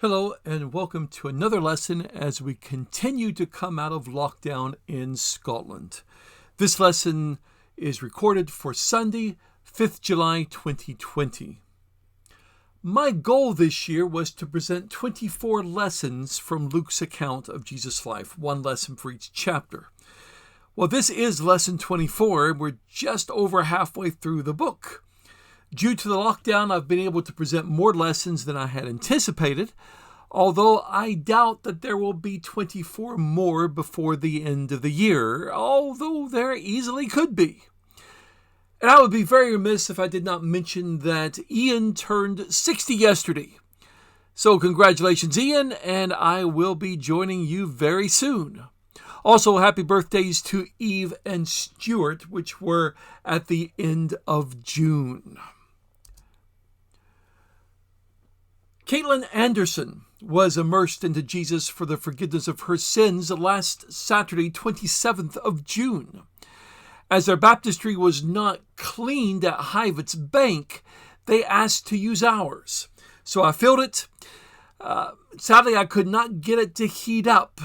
Hello and welcome to another lesson as we continue to come out of lockdown in Scotland. This lesson is recorded for Sunday, 5th July 2020. My goal this year was to present 24 lessons from Luke's account of Jesus' life, one lesson for each chapter. Well, this is lesson 24, and we're just over halfway through the book. Due to the lockdown, I've been able to present more lessons than I had anticipated, although I doubt that there will be 24 more before the end of the year, although there easily could be. And I would be very remiss if I did not mention that Ian turned 60 yesterday. So congratulations, Ian, and I will be joining you very soon. Also, happy birthdays to Eve and Stuart, which were at the end of June. Caitlin Anderson was immersed into Jesus for the forgiveness of her sins last Saturday, 27th of June. As their baptistry was not cleaned at Hivett's Bank, they asked to use ours. So I filled it. Sadly, I could not get it to heat up,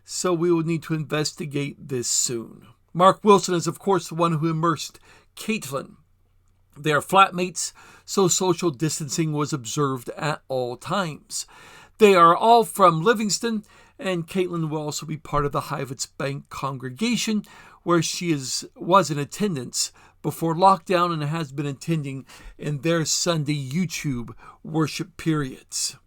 so we will need to investigate this soon. Mark Wilson is, of course, the one who immersed Caitlin. They are flatmates, so social distancing was observed at all times. They are all from Livingston, and Caitlin will also be part of the Hivett's Bank congregation, where she was in attendance before lockdown and has been attending in their Sunday YouTube worship periods.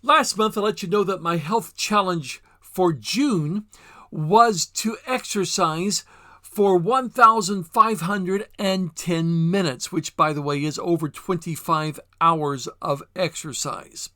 Last month, I let you know that my health challenge for June was to exercise for 1,510 minutes, which, by the way, is over 25 hours of exercise.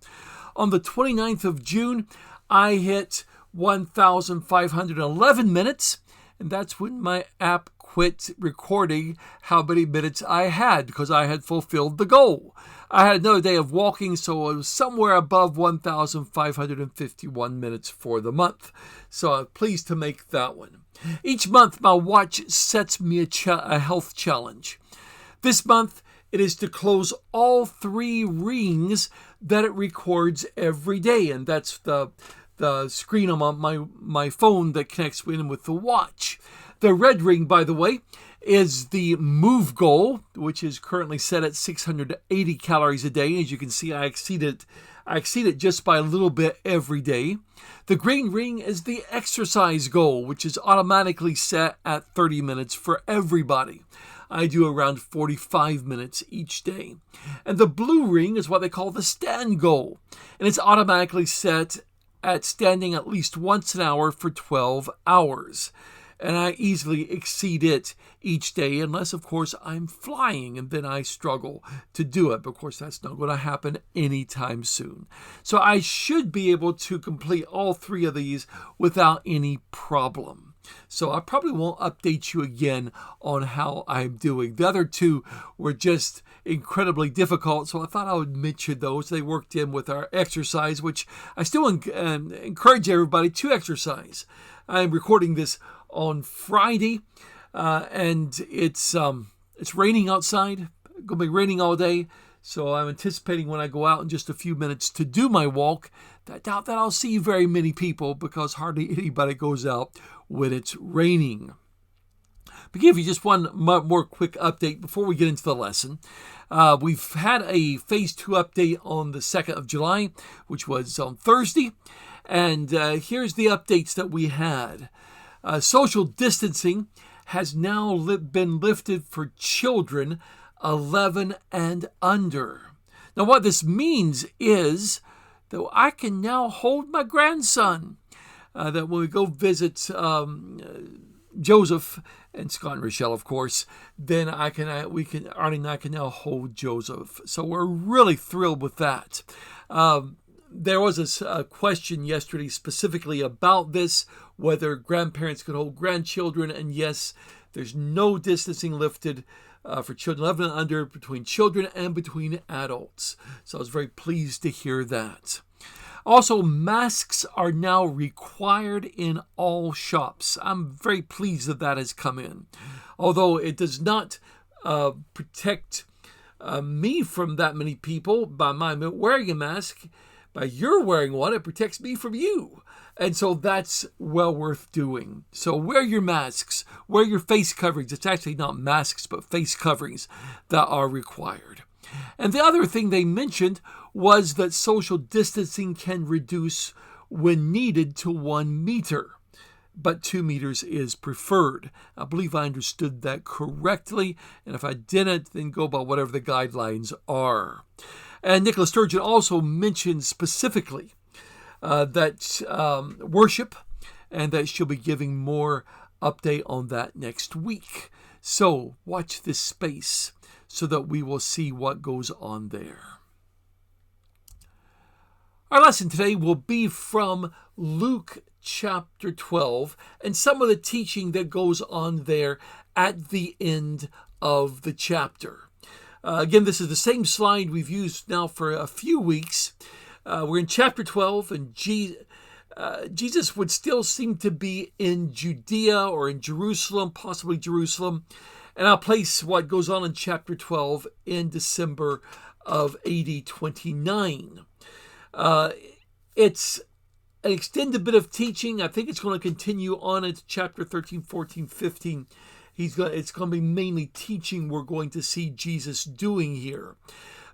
On the 29th of June, I hit 1,511 minutes, and that's when my app quit recording how many minutes I had because I had fulfilled the goal. I had another day of walking, so it was somewhere above 1,551 minutes for the month. So I'm pleased to make that one. Each month, my watch sets me a health challenge. This month, it is to close all 3 rings that it records every day, and that's the screen on my phone that connects in with the watch. The red ring, by the way, is the move goal, which is currently set at 680 calories a day. As you can see, I exceed it just by a little bit every day. The green ring is the exercise goal, which is automatically set at 30 minutes for everybody. I do around 45 minutes each day. And the blue ring is what they call the stand goal, and it's automatically set at standing at least once an hour for 12 hours. And I easily exceed it each day, unless, of course, I'm flying, and then I struggle to do it. But, of course, that's not going to happen anytime soon. So I should be able to complete all 3 of these without any problem. So I probably won't update you again on how I'm doing. The other 2 were just incredibly difficult, so I thought I would mention those. They worked in with our exercise, which I still encourage everybody to exercise. I'm recording this on Friday, and it's raining outside. It's going to be raining all day, so I'm anticipating when I go out in just a few minutes to do my walk, I doubt that I'll see very many people because hardly anybody goes out when it's raining. But give you just one more quick update before we get into the lesson. We've had a Phase 2 update on the 2nd of July, which was on Thursday, and here's the updates that we had. Social distancing has now been lifted for children 11 and under. Now, what this means is that I can now hold my grandson. That when we go visit Joseph and Scott and Rochelle, of course, then Arnie and I can now hold Joseph. So we're really thrilled with that. There was a question yesterday specifically about this, whether grandparents could hold grandchildren, and yes, there's no distancing lifted for children 11 and under between children and between adults. So I was very pleased to hear that. Also, masks are now required in all shops. I'm very pleased that has come in. Although it does not protect me from that many people by my wearing a mask. By your wearing one, it protects me from you. And so that's well worth doing. So wear your masks, wear your face coverings. It's actually not masks, but face coverings that are required. And the other thing they mentioned was that social distancing can reduce when needed to 1 meter, but 2 meters is preferred. I believe I understood that correctly, and if I didn't, then go by whatever the guidelines are. And Nicola Sturgeon also mentioned specifically that worship, and that she'll be giving more update on that next week. So watch this space so that we will see what goes on there. Our lesson today will be from Luke chapter 12 and some of the teaching that goes on there at the end of the chapter. Again, this is the same slide we've used now for a few weeks. We're in chapter 12, and Jesus would still seem to be in Judea or in Jerusalem, possibly Jerusalem. And I'll place what goes on in chapter 12 in December of AD 29. It's an extended bit of teaching. I think it's going to continue on into chapter 13, 14, 15. It's going to be mainly teaching we're going to see Jesus doing here.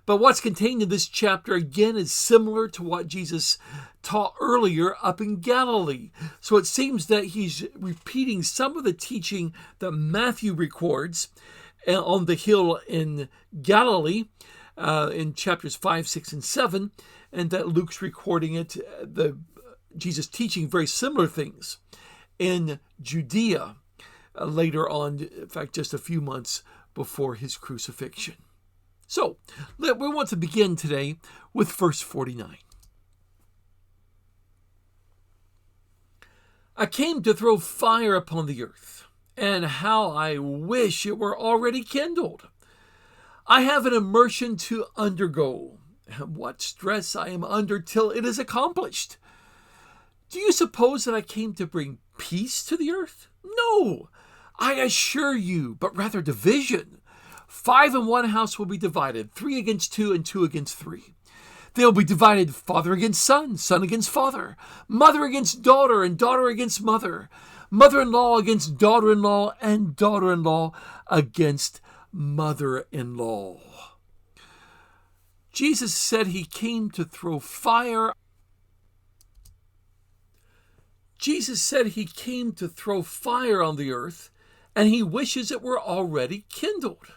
But what's contained in this chapter, again, is similar to what Jesus taught earlier up in Galilee. So it seems that he's repeating some of the teaching that Matthew records on the hill in Galilee in chapters 5, 6, and 7, and that Luke's recording it, Jesus teaching very similar things in Judea later on, in fact, just a few months before his crucifixion. So, we want to begin today with verse 49. I came to throw fire upon the earth, and how I wish it were already kindled. I have an immersion to undergo, and what stress I am under till it is accomplished. Do you suppose that I came to bring peace to the earth? No, I assure you, but rather division. 5 in one house will be divided, 3 against 2 and 2 against 3. They'll be divided father against son, son against father, mother against daughter, and daughter against mother, mother-in-law against daughter-in-law, and daughter-in-law against mother-in-law. Jesus said he came to throw fire. Jesus said he came to throw fire on the earth, and he wishes it were already kindled.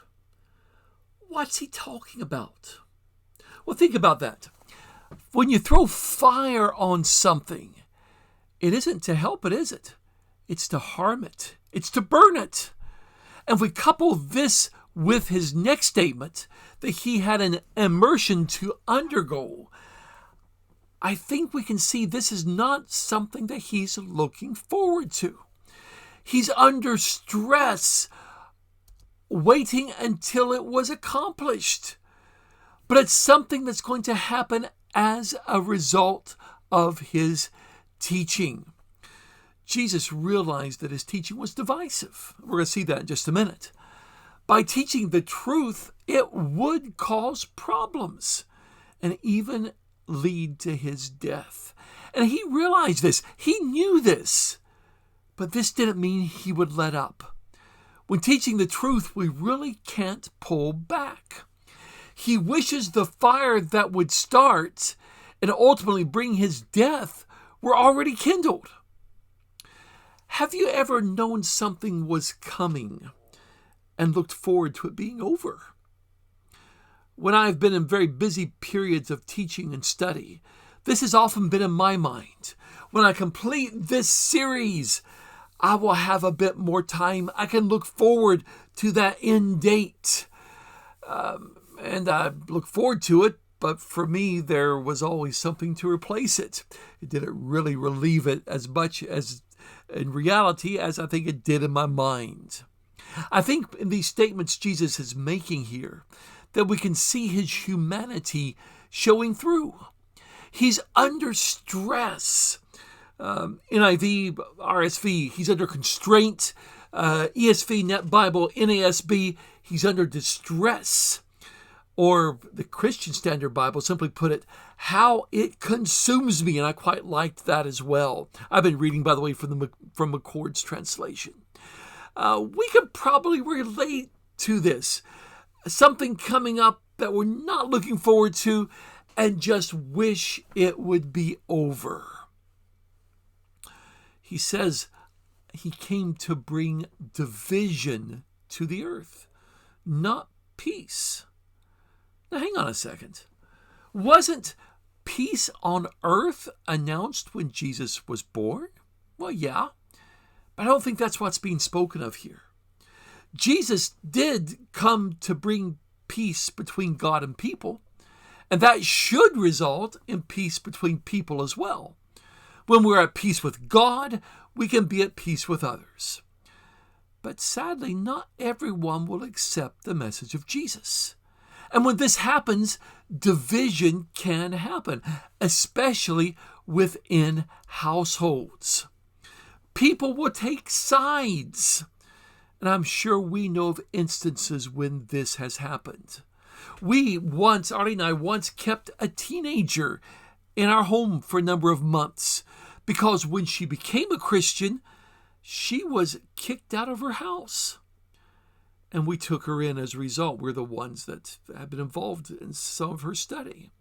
What's he talking about? Well, think about that. When you throw fire on something, it isn't to help it, is it? It's to harm it. It's to burn it. And if we couple this with his next statement, that he had an immersion to undergo, I think we can see this is not something that he's looking forward to. He's under stress, waiting until it was accomplished. But it's something that's going to happen as a result of his teaching. Jesus realized that his teaching was divisive. We're going to see that in just a minute. By teaching the truth, it would cause problems and even lead to his death. And he realized this. He knew this. But this didn't mean he would let up. When teaching the truth, we really can't pull back. He wishes the fire that would start and ultimately bring his death were already kindled. Have you ever known something was coming and looked forward to it being over? When I've been in very busy periods of teaching and study, this has often been in my mind. When I complete this series, I will have a bit more time. I can look forward to that end date. And I look forward to it, but for me, there was always something to replace it. It didn't really relieve it as much as in reality as I think it did in my mind. I think in these statements Jesus is making here that we can see his humanity showing through. He's under stress. NIV, RSV, he's under constraint. ESV, Net Bible, NASB, he's under distress. Or the Christian Standard Bible simply put it, how it consumes me. And I quite liked that as well. I've been reading, by the way, from McCord's translation. We could probably relate to this. Something coming up that we're not looking forward to and just wish it would be over. He says he came to bring division to the earth, not peace. Now, hang on a second. Wasn't peace on earth announced when Jesus was born? Well, yeah, but I don't think that's what's being spoken of here. Jesus did come to bring peace between God and people, and that should result in peace between people as well. When we're at peace with God, we can be at peace with others. But sadly, not everyone will accept the message of Jesus. And when this happens, division can happen, especially within households. People will take sides. And I'm sure we know of instances when this has happened. Artie and I once kept a teenager in our home for a number of months because when she became a Christian, she was kicked out of her house. And we took her in as a result. We're the ones that have been involved in some of her study.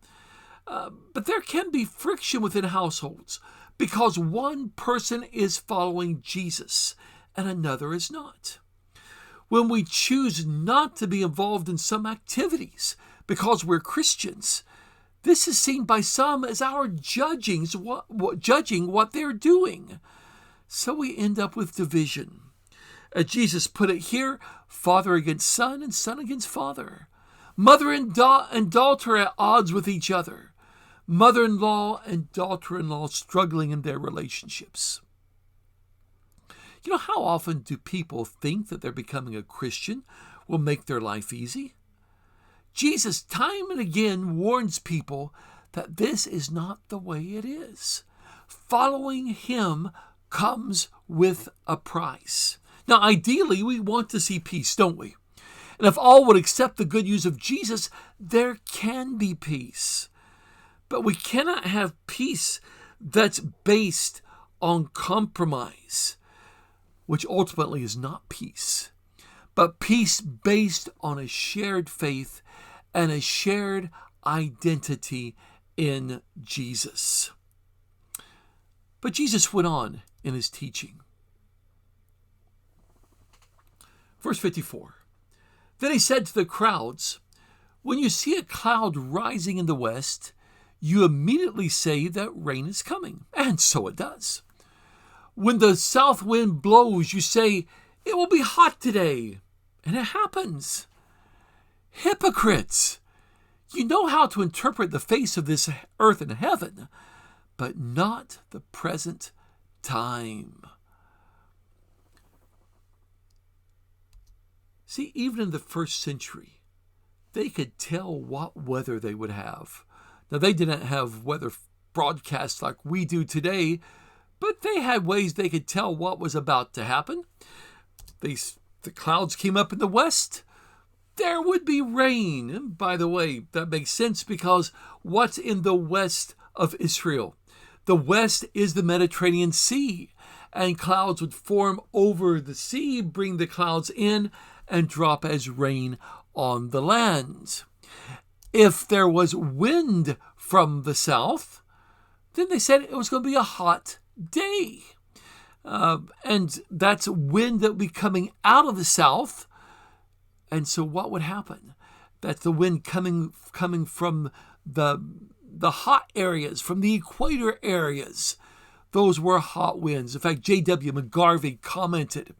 But there can be friction within households because one person is following Jesus and another is not. When we choose not to be involved in some activities because we're Christians, this is seen by some as our judging what they're doing. So we end up with division. As Jesus put it here, father against son and son against father. Mother and daughter at odds with each other. Mother-in-law and daughter-in-law struggling in their relationships. You know, how often do people think that they're becoming a Christian will make their life easy? Jesus time and again warns people that this is not the way it is. Following him comes with a price. Now, ideally, we want to see peace, don't we? And if all would accept the good news of Jesus, there can be peace. But we cannot have peace that's based on compromise, which ultimately is not peace, but peace based on a shared faith and a shared identity in Jesus. But Jesus went on in his teaching. Verse 54, then he said to the crowds, when you see a cloud rising in the west, you immediately say that rain is coming. And so it does. When the south wind blows, you say, it will be hot today. And it happens. Hypocrites! You know how to interpret the face of this earth and heaven, but not the present time. See, even in the first century, they could tell what weather they would have. Now, they didn't have weather broadcasts like we do today, but they had ways they could tell what was about to happen. The clouds came up in the west. There would be rain. And by the way, that makes sense because what's in the west of Israel? The west is the Mediterranean Sea, and clouds would form over the sea, bring the clouds in, and drop as rain on the land. If there was wind from the south, then they said it was going to be a hot day. And that's wind that would be coming out of the south. And so what would happen? That's the wind coming from the hot areas, from the equator areas. Those were hot winds. In fact, J.W. McGarvey commented,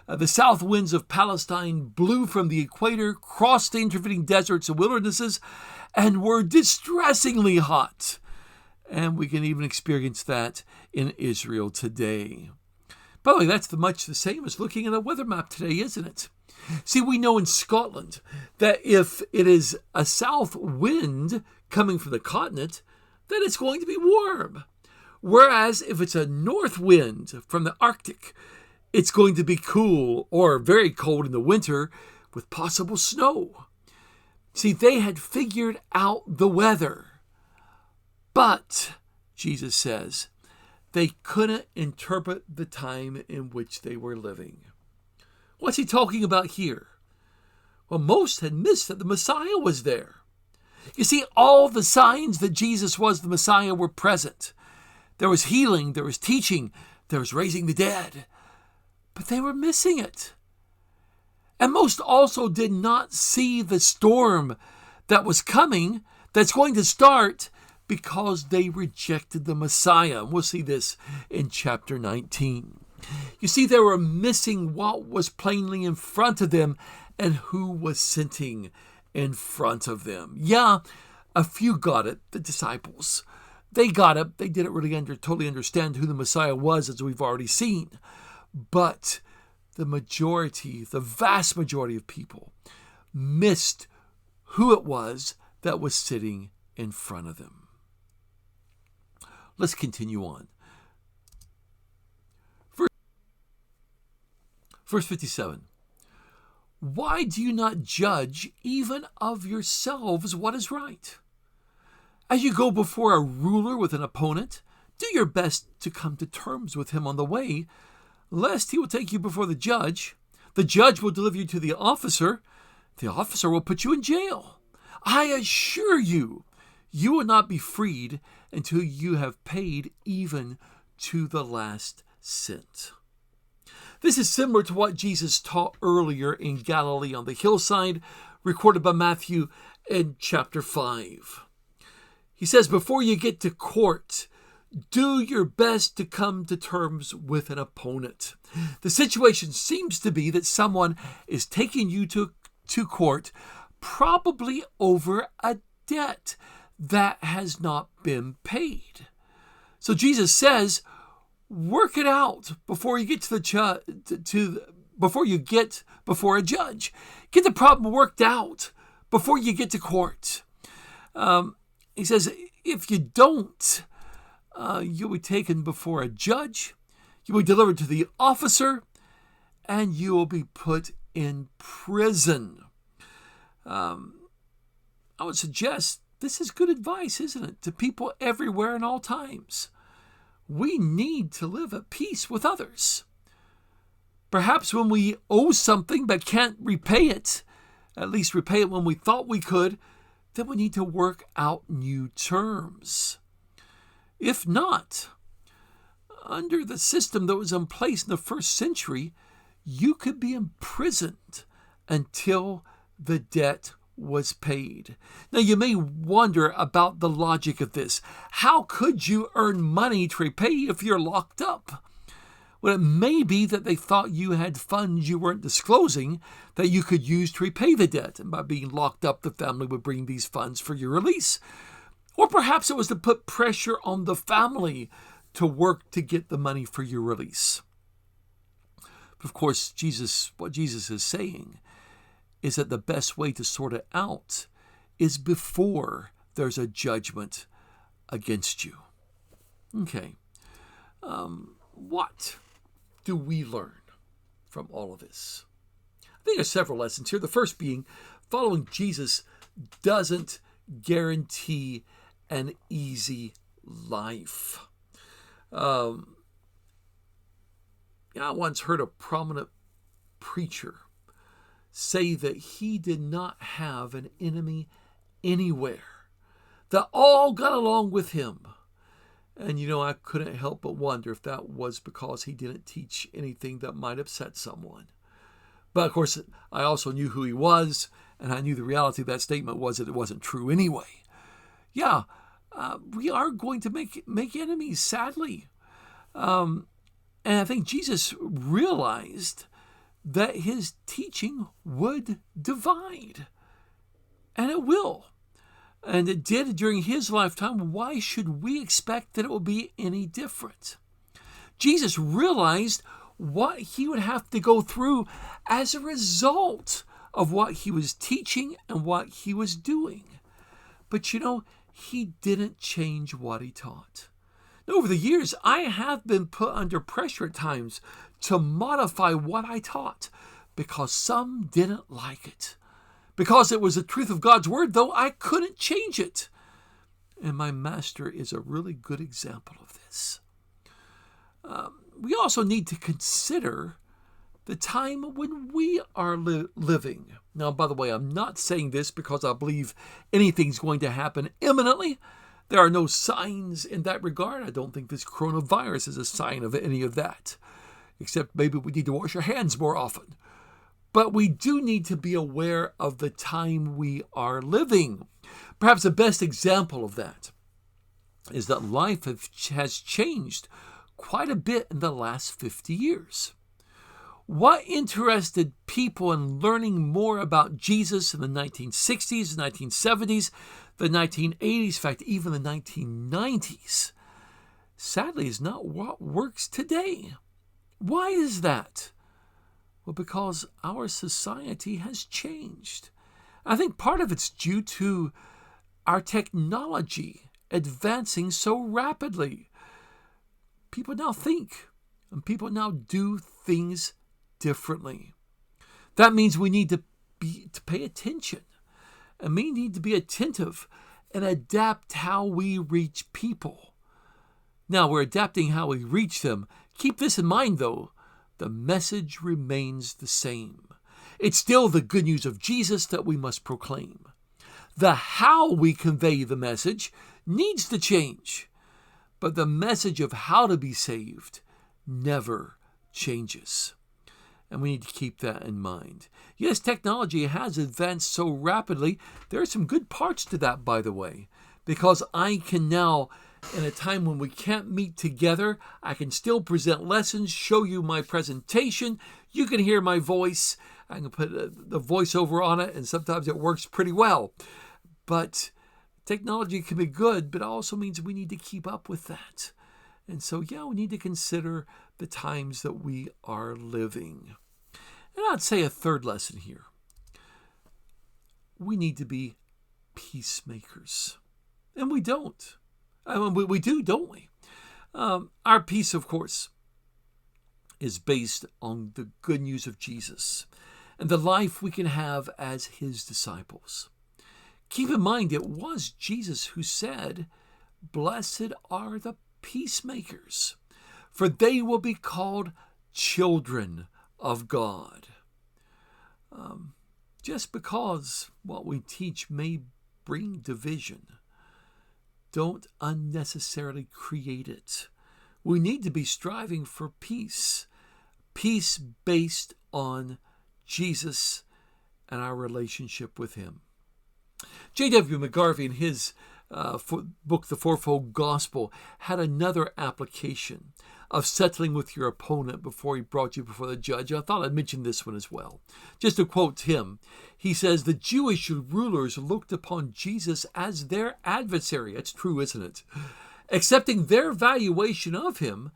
the south winds of Palestine blew from the equator, crossed the intervening deserts and wildernesses, and were distressingly hot. And we can even experience that in Israel today. By the way, that's much the same as looking at a weather map today, isn't it? See, we know in Scotland that if it is a south wind coming from the continent, then it's going to be warm. Whereas if it's a north wind from the Arctic, it's going to be cool or very cold in the winter with possible snow. See, they had figured out the weather. But, Jesus says, they couldn't interpret the time in which they were living. What's he talking about here? Well, most had missed that the Messiah was there. You see, all the signs that Jesus was the Messiah were present. There was healing, there was teaching, there was raising the dead. But they were missing it. And most also did not see the storm that was coming, that's going to start, because they rejected the Messiah. And we'll see this in chapter 19. You see, they were missing what was plainly in front of them and who was sitting in front of them. Yeah, a few got it, the disciples. They got it. They didn't really totally understand who the Messiah was, as we've already seen. But the majority, the vast majority of people missed who it was that was sitting in front of them. Let's continue on. Verse 57. Why do you not judge even of yourselves what is right? As you go before a ruler with an opponent, do your best to come to terms with him on the way, lest he will take you before the judge. The judge will deliver you to the officer. The officer will put you in jail. I assure you, you will not be freed until you have paid even to the last cent. This is similar to what Jesus taught earlier in Galilee on the hillside, recorded by Matthew in chapter 5. He says, before you get to court, do your best to come to terms with an opponent. The situation seems to be that someone is taking you to court, probably over a debt that has not been paid. So Jesus says, work it out before you get before you get before a judge. Get the problem worked out before you get to court. He says, if you don't, you'll be taken before a judge, you will be delivered to the officer, and you will be put in prison. I would suggest this is good advice, isn't it, to people everywhere and all times. We need to live at peace with others. Perhaps when we owe something but can't repay it, at least repay it when we thought we could, then we need to work out new terms. If not, under the system that was in place in the first century, you could be imprisoned until the debt was paid. Now, you may wonder about the logic of this. How could you earn money to repay if you're locked up? Well, it may be that they thought you had funds you weren't disclosing that you could use to repay the debt. And by being locked up, the family would bring these funds for your release. Or perhaps it was to put pressure on the family to work to get the money for your release. But of course, what Jesus is saying is that the best way to sort it out is before there's a judgment against you. Okay. What do we learn from all of this? I think there's several lessons here. The first being, following Jesus doesn't guarantee an easy life. I once heard a prominent preacher say that he did not have an enemy anywhere, that all got along with him. And I couldn't help but wonder if that was because he didn't teach anything that might upset someone. But of course, I also knew who he was, and I knew the reality of that statement was that it wasn't true anyway. Yeah, we are going to make enemies, sadly. And I think Jesus realized that his teaching would divide. And it will. And it did during his lifetime. Why should we expect that it will be any different? Jesus realized what he would have to go through as a result of what he was teaching and what he was doing. But he didn't change what he taught. Now, over the years, I have been put under pressure at times to modify what I taught because some didn't like it. Because it was the truth of God's word, though, I couldn't change it. And my master is a really good example of this. We also need to consider the time when we are living. Now, by the way, I'm not saying this because I believe anything's going to happen imminently. There are no signs in that regard. I don't think this coronavirus is a sign of any of that, except maybe we need to wash our hands more often. But we do need to be aware of the time we are living. Perhaps the best example of that is that life has changed quite a bit in the last 50 years. What interested people in learning more about Jesus in the 1960s, 1970s, the 1980s, in fact, even the 1990s, sadly is not what works today. Why is that? Well, because our society has changed. I think part of it's due to our technology advancing so rapidly. People now think and people now do things differently. That means we need to pay attention, and we need to be attentive and adapt how we reach people. Now, we're adapting how we reach them. Keep this in mind, though. The message remains the same. It's still the good news of Jesus that we must proclaim. The how we convey the message needs to change, but the message of how to be saved never changes. And we need to keep that in mind. Yes, technology has advanced so rapidly. There are some good parts to that, by the way, because I can now, in a time when we can't meet together, I can still present lessons, show you my presentation. You can hear my voice. I can put the voiceover on it, and sometimes it works pretty well. But technology can be good, but it also means we need to keep up with that. And so, we need to consider the times that we are living. And I'd say a third lesson here. We need to be peacemakers. And we don't. We do, don't we? Our peace, of course, is based on the good news of Jesus and the life we can have as his disciples. Keep in mind, it was Jesus who said, "Blessed are the peacemakers, for they will be called children of God." Just because what we teach may bring division, don't unnecessarily create it. We need to be striving for peace. Peace based on Jesus and our relationship with him. J.W. McGarvey, in his book, The Fourfold Gospel, had another application of settling with your opponent before he brought you before the judge. I thought I'd mention this one as well. Just to quote him, he says, "The Jewish rulers looked upon Jesus as their adversary." That's true, isn't it? Accepting their valuation of him,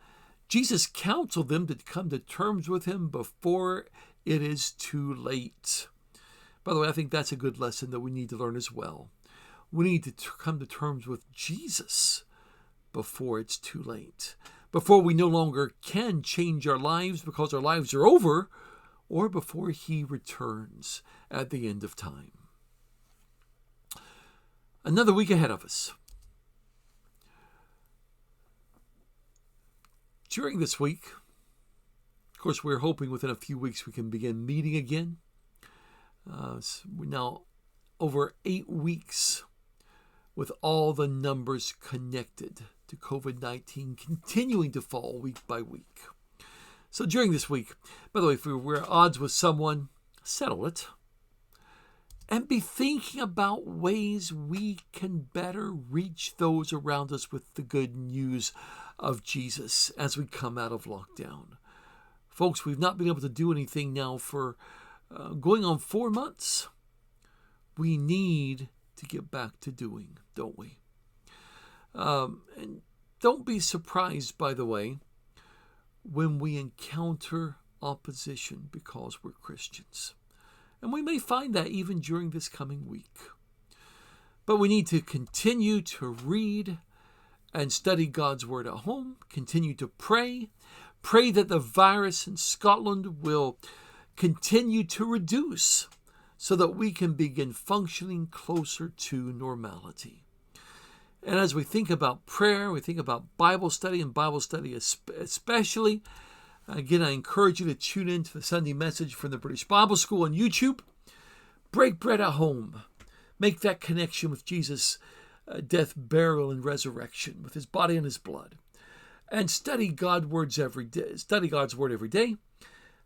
Jesus counseled them to come to terms with him before it is too late. By the way, I think that's a good lesson that we need to learn as well. We need to come to terms with Jesus before it's too late, before we no longer can change our lives because our lives are over, or before he returns at the end of time. Another week ahead of us. During this week, of course, we're hoping within a few weeks we can begin meeting again. We're now over 8 weeks with all the numbers connected to COVID-19 continuing to fall week by week. So during this week, by the way, if we're at odds with someone, settle it. And be thinking about ways we can better reach those around us with the good news of Jesus as we come out of lockdown. Folks, we've not been able to do anything now for going on 4 months. We need to get back to doing, don't we? And don't be surprised, by the way, when we encounter opposition because we're Christians. And we may find that even during this coming week. But we need to continue to read and study God's Word at home, continue to pray that the virus in Scotland will continue to reduce so that we can begin functioning closer to normality. And as we think about prayer, we think about Bible study, and Bible study especially, again, I encourage you to tune in to the Sunday message from the British Bible School on YouTube. Break bread at home. Make that connection with Jesus' death, burial, and resurrection, with his body and his blood. And study God's word every day.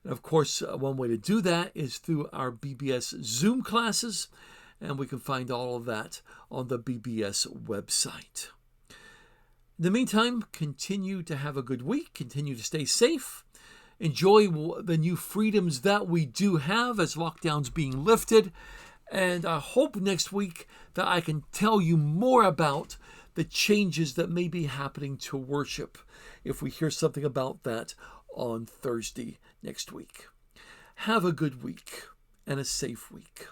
And of course, one way to do that is through our BBS Zoom classes, and we can find all of that on the BBS website. In the meantime, continue to have a good week. Continue to stay safe. Enjoy the new freedoms that we do have as lockdown's being lifted. And I hope next week that I can tell you more about the changes that may be happening to worship if we hear something about that on Thursday next week. Have a good week and a safe week.